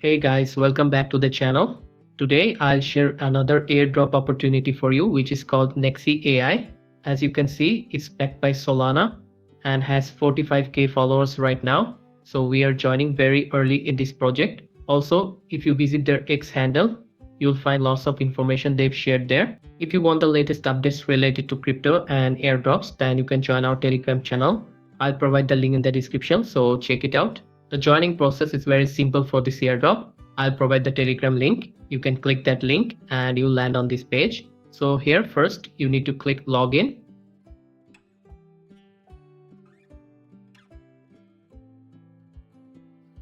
Hey guys, welcome back to the channel. Today I'll share another airdrop opportunity for you, which is called Nexy AI. As you can see, it's backed by Solana and has 45k followers right now. So we are joining very early in this project. Also, if you visit their X handle, you'll find lots of information they've shared there. If you want the latest updates related to crypto and airdrops, then you can join our Telegram channel. I'll provide the link in the description, so check it out. The joining process is very simple for this airdrop. I'll provide the Telegram link. You can click that link and you'll land on this page. So here first you need to click login.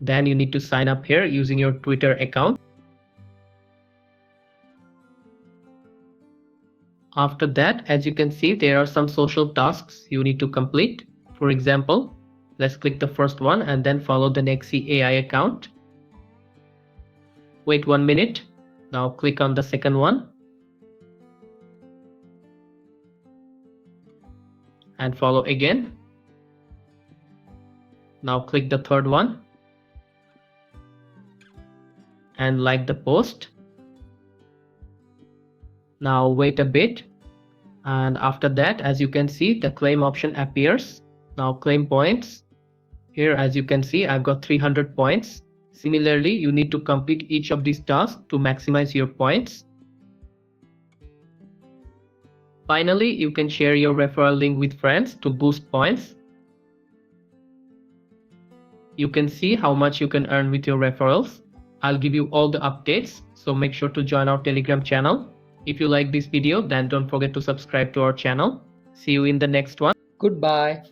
Then you need to sign up here using your Twitter account. After that, as you can see, there are some social tasks you need to complete. For example, let's click the first one and then follow the Nexy AI account. Wait 1 minute. Now click on the second one and follow again. Now click the third one and like the post. Now wait a bit, and after that, as you can see, the claim option appears. Now claim points. Here, as you can see, I've got 300 points. Similarly, you need to complete each of these tasks to maximize your points. Finally, you can share your referral link with friends to boost points. You can see how much you can earn with your referrals. I'll give you all the updates, so make sure to join our Telegram channel. If you like this video, then don't forget to subscribe to our channel. See you in the next one. Goodbye.